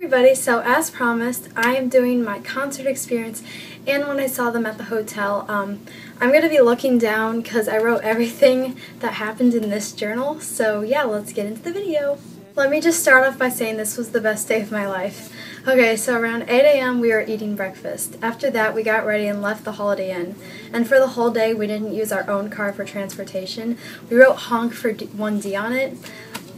Everybody, so as promised, I am doing my concert experience and when I saw them at the hotel. I'm going to be looking down because I wrote everything that happened in this journal, so yeah, let's get into the video. Let me just start off by saying this was the best day of my life. Okay, so around 8 a.m. we were eating breakfast. After that we got ready and left the Holiday Inn. And for the whole day we didn't use our own car for transportation. We wrote honk for 1D on it.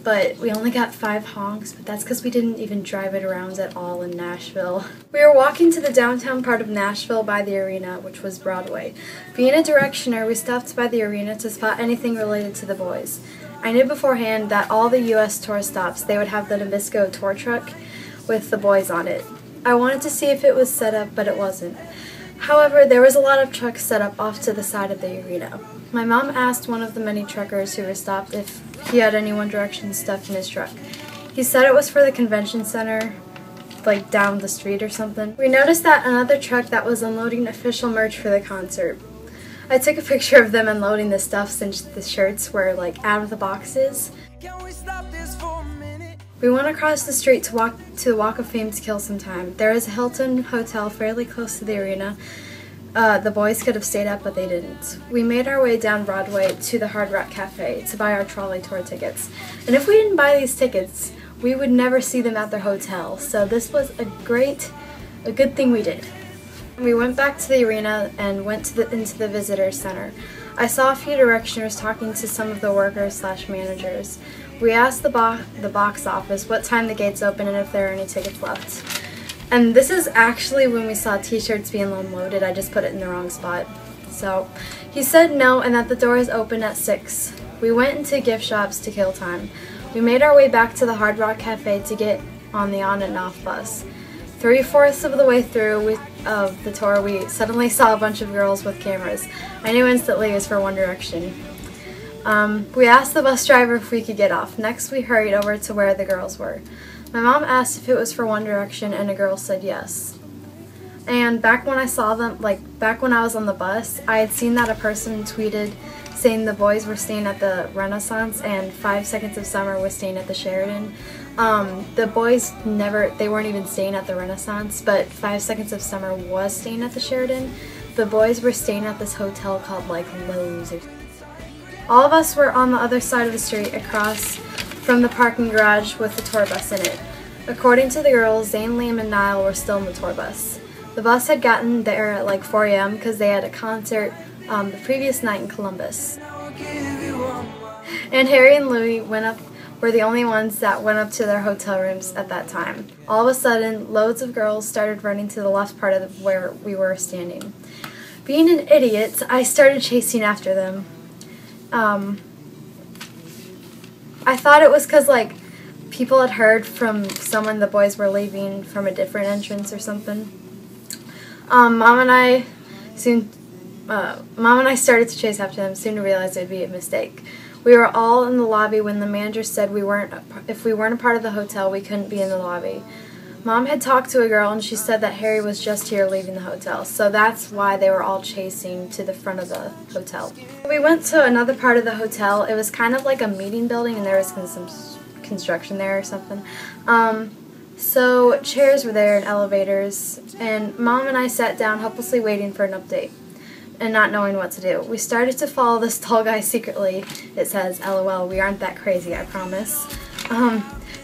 But we only got 5 honks, but that's because we didn't even drive it around at all in Nashville. We were walking to the downtown part of Nashville by the arena, which was Broadway. Being a directioner, we stopped by the arena to spot anything related to the boys. I knew beforehand that all the U.S. tour stops, they would have the Nabisco tour truck with the boys on it. I wanted to see if it was set up, but it wasn't. However, there was a lot of trucks set up off to the side of the arena. My mom asked one of the many truckers who were stopped if he had any One Direction stuff in his truck. He said it was for the convention center, like down the street or something. We noticed that another truck that was unloading official merch for the concert. I took a picture of them unloading the stuff since the shirts were like out of the boxes. We went across the street to walk to the Walk of Fame to kill some time. There is a Hilton hotel fairly close to the arena. The boys could have stayed up, but they didn't. We made our way down Broadway to the Hard Rock Cafe to buy our trolley tour tickets. And if we didn't buy these tickets, we would never see them at their hotel. So this was a good thing we did. We went back to the arena and went into the visitor center. I saw a few directioners talking to some of the workers/managers. We asked the box office what time the gates open and if there are any tickets left. And this is actually when we saw t-shirts being unloaded. I just put it in the wrong spot. So he said no and that the doors open at 6. We went into gift shops to kill time. We made our way back to the Hard Rock Cafe to get on the on and off bus. 3/4 of the way through of the tour, we suddenly saw a bunch of girls with cameras. I knew instantly it was for One Direction. We asked the bus driver if we could get off. Next we hurried over to where the girls were. My mom asked if it was for One Direction and a girl said yes. And back when I saw them, back when I was on the bus, I had seen that a person tweeted saying the boys were staying at the Renaissance and 5 Seconds of Summer was staying at the Sheridan. The boys they weren't even staying at the Renaissance, but 5 Seconds of Summer was staying at the Sheridan. The boys were staying at this hotel called Lowe's or something. All of us were on the other side of the street across from the parking garage with the tour bus in it. According to the girls, Zayn, Liam, and Niall were still in the tour bus. The bus had gotten there at like 4 a.m. because they had a concert the previous night in Columbus. And Harry and Louis were the only ones that went up to their hotel rooms at that time. All of a sudden, loads of girls started running to the left part of where we were standing. Being an idiot, I started chasing after them. I thought it was because people had heard from someone the boys were leaving from a different entrance or something. Mom and I started to chase after them, soon to realize it would be a mistake. We were all in the lobby when the manager said if we weren't a part of the hotel, we couldn't be in the lobby. Mom had talked to a girl and she said that Harry was just here leaving the hotel, so that's why they were all chasing to the front of the hotel. We went to another part of the hotel. It was kind of like a meeting building and there was some construction there or something. So chairs were there and elevators, and Mom and I sat down helplessly waiting for an update and not knowing what to do. We started to follow this tall guy secretly. It says, LOL, we aren't that crazy, I promise.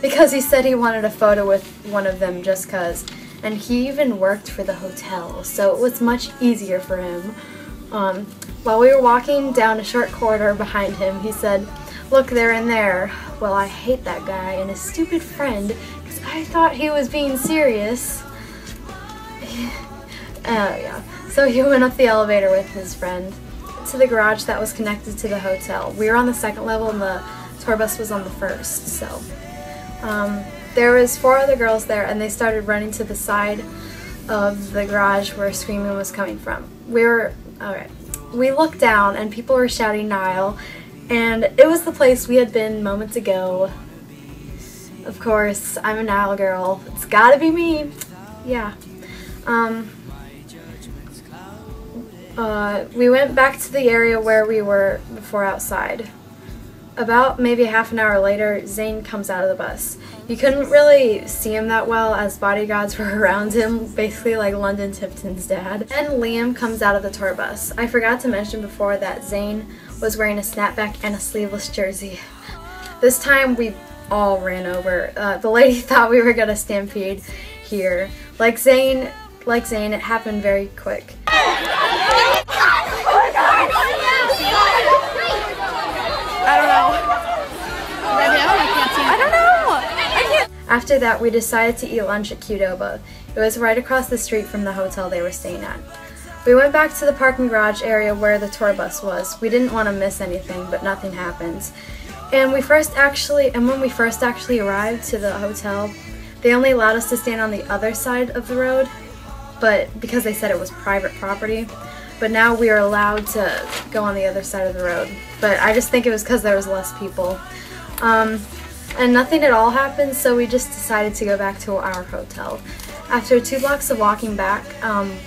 Because he said he wanted a photo with one of them just cause. And he even worked for the hotel, so it was much easier for him. While we were walking down a short corridor behind him, he said, look, they're in there. Well, I hate that guy and his stupid friend because I thought he was being serious. Yeah. So he went up the elevator with his friend to the garage that was connected to the hotel. We were on the 2nd level and the tour bus was on the 1st, so. There was 4 other girls there and they started running to the side of the garage where screaming was coming from. We looked down and people were shouting Niall, and it was the place we had been moments ago. Of course, I'm a Niall girl. It's gotta be me. Yeah. We went back to the area where we were before outside. About maybe half an hour later, Zane comes out of the bus. You couldn't really see him that well as bodyguards were around him, basically like London Tipton's dad. And Liam comes out of the tour bus. I forgot to mention before that Zane was wearing a snapback and a sleeveless jersey. This time we all ran over. The lady thought we were gonna stampede here. Like Zane, it happened very quick. After that, we decided to eat lunch at Qdoba. It was right across the street from the hotel they were staying at. We went back to the parking garage area where the tour bus was. We didn't want to miss anything, but nothing happened. And when we first actually arrived to the hotel, they only allowed us to stand on the other side of the road, but because they said it was private property. But now we are allowed to go on the other side of the road. But I just think it was because there was less people. And nothing at all happened, so we just decided to go back to our hotel. After 2 blocks of walking back,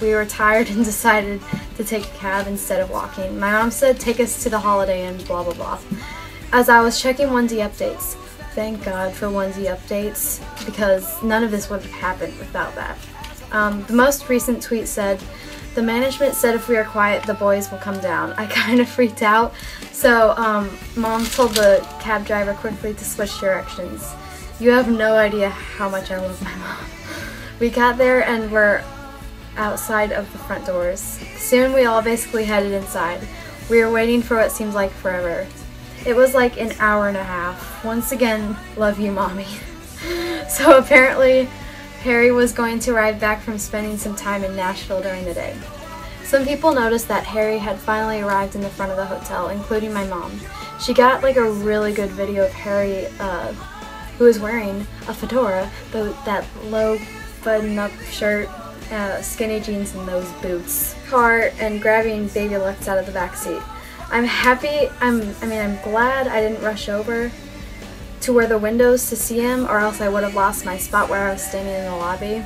we were tired and decided to take a cab instead of walking. My mom said, take us to the Holiday Inn, blah blah blah. As I was checking onesie updates, thank God for onesie updates, because none of this would have happened without that. The most recent tweet said, the management said if we are quiet, the boys will come down. I kind of freaked out, so Mom told the cab driver quickly to switch directions. You have no idea how much I love my mom. We got there and were outside of the front doors. Soon we all basically headed inside. We were waiting for what seems like forever. It was like an hour and a half. Once again, love you, Mommy. So apparently, Harry was going to arrive back from spending some time in Nashville during the day. Some people noticed that Harry had finally arrived in the front of the hotel, including my mom. She got like a really good video of Harry, who was wearing a fedora, that low button-up shirt, skinny jeans, and those boots. Car and grabbing baby Lex out of the back seat. I'm happy. I'm glad I didn't rush over to where the windows to see him, or else I would have lost my spot where I was standing in the lobby.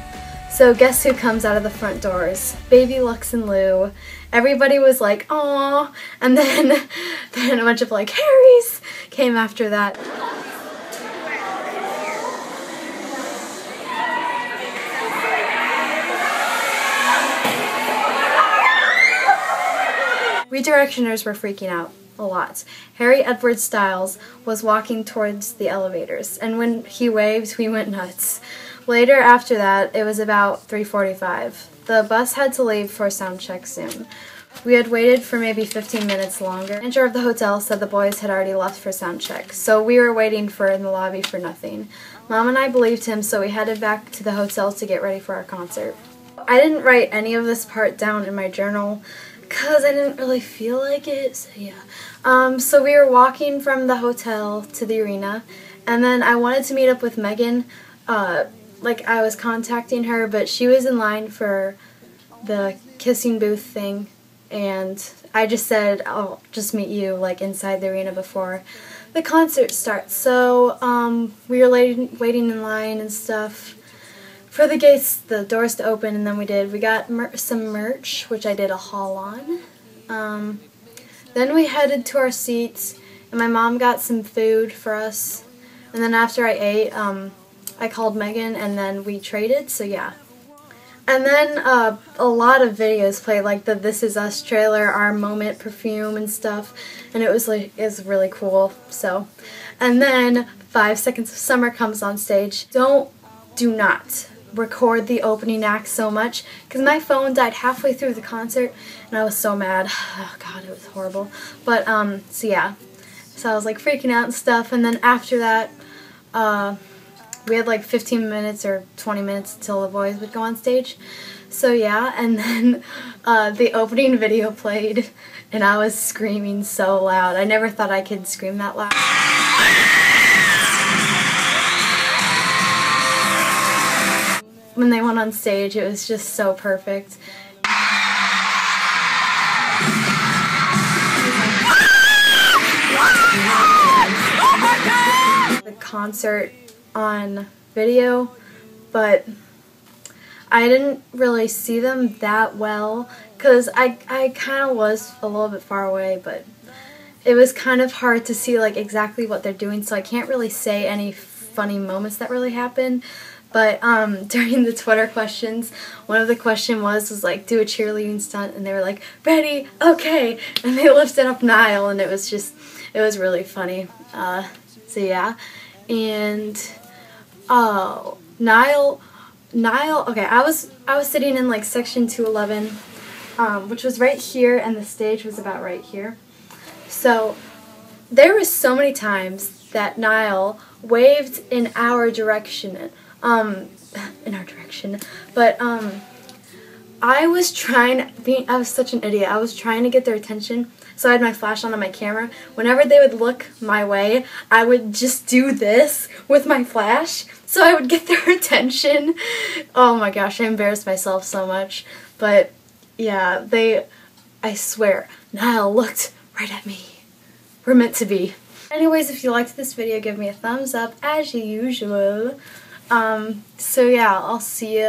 So guess who comes out of the front doors? Baby Lux and Lou. Everybody was like, "Aww," and then a bunch of like Harry's came after that. Redirectioners were freaking out a lot. Harry Edward Styles was walking towards the elevators, and when he waved, we went nuts. Later after that, it was about 3:45. The bus had to leave for sound check soon. We had waited for maybe 15 minutes longer. The manager of the hotel said the boys had already left for sound check, so we were waiting in the lobby for nothing. Mom and I believed him, so we headed back to the hotel to get ready for our concert. I didn't write any of this part down in my journal because I didn't really feel like it, so yeah. So we were walking from the hotel to the arena, and then I wanted to meet up with Megan. Like I was contacting her, but she was in line for the kissing booth thing, and I just said I'll just meet you like inside the arena before the concert starts. So we were waiting in line and stuff for the doors to open, and then we got some merch, which I did a haul on. Then we headed to our seats, and my mom got some food for us, and then after I ate, I called Megan, and then we traded, so yeah. And then a lot of videos played, like the This Is Us trailer, Our Moment perfume and stuff, and it was really cool. So, and then 5 Seconds of Summer comes on stage. Do not record the opening act so much, because my phone died halfway through the concert, and I was so mad. Oh god, it was horrible. But so yeah, so I was like freaking out and stuff, and then after that, we had like 15 minutes or 20 minutes until the boys would go on stage. So yeah, and then the opening video played, and I was screaming so loud. I never thought I could scream that loud. When they went on stage, it was just so perfect. The concert on video, but I didn't really see them that well because I kind of was a little bit far away, but it was kind of hard to see like exactly what they're doing, so I can't really say any funny moments that really happened. But during the Twitter questions, one of the question was like, do a cheerleading stunt, and they were like, ready, okay, and they lifted up Niall, and it was really funny. So yeah, and oh, Niall, okay, I was sitting in like section 211, which was right here, and the stage was about right here. So there was so many times that Niall waved in our direction. But I was such an idiot. I was trying to get their attention, so I had my flash on my camera. Whenever they would look my way, I would just do this with my flash, so I would get their attention. Oh my gosh, I embarrassed myself so much. But yeah, I swear, Niall looked right at me. We're meant to be. Anyways, if you liked this video, give me a thumbs up as usual. So yeah, I'll see you